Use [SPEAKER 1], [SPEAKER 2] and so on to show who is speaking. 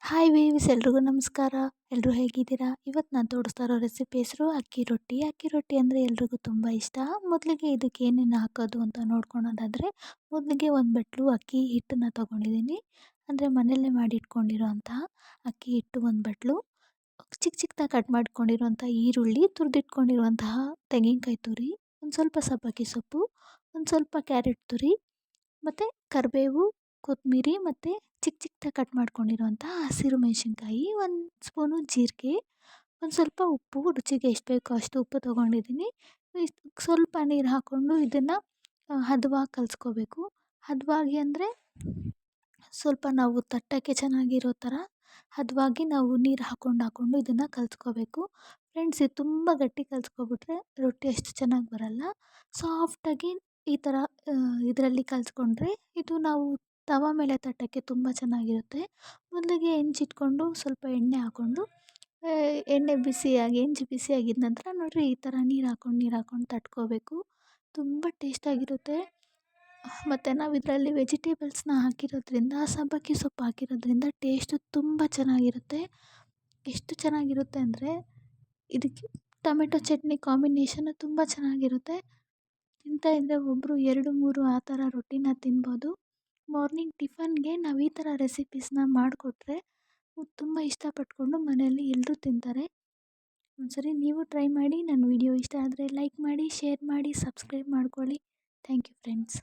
[SPEAKER 1] Hi views, ಎಲ್ರಿಗೂ ನಮಸ್ಕಾರ. ಎಲ್ಲರೂ ಹೇಗಿದ್ದೀರಾ? ಇವತ್ತು ನಾನು ತೋರಿಸ್ತಾ ಇರೋ ರೆಸಿಪಿ ಹೆಸರು ಅಕ್ಕಿ ರೊಟ್ಟಿ. ಅಕ್ಕಿ ರೊಟ್ಟಿ ಅಂದರೆ ಎಲ್ರಿಗೂ ತುಂಬ ಇಷ್ಟ. ಮೊದಲಿಗೆ ಇದಕ್ಕೆ ಏನೇನು ಹಾಕೋದು ಅಂತ ನೋಡ್ಕೊಳೋದಾದರೆ, ಮೊದಲಿಗೆ ಒಂದು ಬಟ್ಲು ಅಕ್ಕಿ ಹಿಟ್ಟನ್ನು ತೊಗೊಂಡಿದ್ದೀನಿ. ಅಂದರೆ ಮನೆಯಲ್ಲೇ ಮಾಡಿಟ್ಕೊಂಡಿರೋ ಅಂತಹ ಅಕ್ಕಿ ಹಿಟ್ಟು ಒಂದು ಬಟ್ಲು, ಚಿಕ್ಕ ಚಿಕ್ಕದಾಗಿ ಕಟ್ ಮಾಡ್ಕೊಂಡಿರುವಂಥ ಈರುಳ್ಳಿ, ತುರಿದಿಟ್ಕೊಂಡಿರುವಂತಹ ತೆಂಗಿನಕಾಯಿ ತುರಿ, ಒಂದು ಸ್ವಲ್ಪ ಸಬ್ಬಕ್ಕಿ ಸೊಪ್ಪು, ಒಂದು ಸ್ವಲ್ಪ ಕ್ಯಾರೆಟ್ ತುರಿ, ಮತ್ತು ಕರಿಬೇವು, ಕೊತ್ತಂಬರಿ ಮತ್ತು ಚಿಕ್ಕ ಚಿಕ್ಕದಾಗಿ ಕಟ್ ಮಾಡ್ಕೊಂಡಿರುವಂಥ ಹಸಿರು ಮೆಣಸಿನ್ಕಾಯಿ, ಒಂದು ಸ್ಪೂನು ಜೀರಿಗೆ, ಒಂದು ಸ್ವಲ್ಪ ಉಪ್ಪು, ರುಚಿಗೆ ಎಷ್ಟು ಬೇಕೋ ಅಷ್ಟು ಉಪ್ಪು ತೊಗೊಂಡಿದ್ದೀನಿ. ಸ್ವಲ್ಪ ನೀರು ಹಾಕ್ಕೊಂಡು ಇದನ್ನು ಹದವಾಗಿ ಕಲಿಸ್ಕೋಬೇಕು. ಹದವಾಗಿ ಅಂದರೆ ಸ್ವಲ್ಪ ನಾವು ತಟ್ಟಕ್ಕೆ ಚೆನ್ನಾಗಿರೋ ಥರ ಹದವಾಗಿ ನಾವು ನೀರು ಹಾಕ್ಕೊಂಡು ಇದನ್ನು ಕಲಿಸ್ಕೋಬೇಕು. ಫ್ರೆಂಡ್ಸ್, ಇದು ತುಂಬ ಗಟ್ಟಿ ಕಲಿಸ್ಕೊಬಿಟ್ರೆ ರೊಟ್ಟಿ ಅಷ್ಟು ಚೆನ್ನಾಗಿ ಬರಲ್ಲ. ಸಾಫ್ಟಾಗಿ ಈ ಥರ ಇದರಲ್ಲಿ ಕಲಿಸ್ಕೊಂಡ್ರೆ ಇದು ನಾವು ತವ ಮೇಲೆ ತಟ್ಟಕ್ಕೆ ತುಂಬ ಚೆನ್ನಾಗಿರುತ್ತೆ. ಮೊದಲಿಗೆ ಹೆಂಚಿಟ್ಕೊಂಡು ಸ್ವಲ್ಪ ಎಣ್ಣೆ ಹಾಕ್ಕೊಂಡು ಎಣ್ಣೆ ಹೆಂಚು ಬಿಸಿಯಾಗಿದ್ದ ನಂತರ ನೋಡಿರಿ ಈ ಥರ ನೀರು ಹಾಕ್ಕೊಂಡು ತಟ್ಕೋಬೇಕು. ತುಂಬ ಟೇಸ್ಟಾಗಿರುತ್ತೆ. ಮತ್ತು ನಾವು ಇದರಲ್ಲಿ ವೆಜಿಟೇಬಲ್ಸ್ನ ಹಾಕಿರೋದ್ರಿಂದ, ಸಬ್ಬಕ್ಕಿ ಸೊಪ್ಪು ಹಾಕಿರೋದ್ರಿಂದ ಟೇಸ್ಟು ತುಂಬ ಚೆನ್ನಾಗಿರುತ್ತೆ. ಎಷ್ಟು ಚೆನ್ನಾಗಿರುತ್ತೆ ಅಂದರೆ ಇದಕ್ಕೆ ಟೊಮೆಟೊ ಚಟ್ನಿ ಕಾಂಬಿನೇಷನ್ನು ತುಂಬ ಚೆನ್ನಾಗಿರುತ್ತೆ. ತಿಂತಾಯಿದ್ದರೆ ಒಬ್ಬರು 2-3 ಆ ಥರ ರೊಟ್ಟಿನ ತಿನ್ಬೋದು. ಮಾರ್ನಿಂಗ್ ಟಿಫನ್ಗೆ ನಾವು ಈ ಥರ ರೆಸಿಪೀಸ್ನ ಮಾಡಿಕೊಟ್ರೆ ತುಂಬ ಇಷ್ಟಪಟ್ಕೊಂಡು ಮನೆಯಲ್ಲಿ ಎಲ್ಲರೂ ತಿಂತಾರೆ. ಒಂದ್ಸರಿ ನೀವು ಟ್ರೈ ಮಾಡಿ. ನನ್ನ ವಿಡಿಯೋ ಇಷ್ಟ ಆದರೆ ಲೈಕ್ ಮಾಡಿ, ಶೇರ್ ಮಾಡಿ, ಸಬ್ಸ್ಕ್ರೈಬ್ ಮಾಡ್ಕೊಳ್ಳಿ. Thank you friends.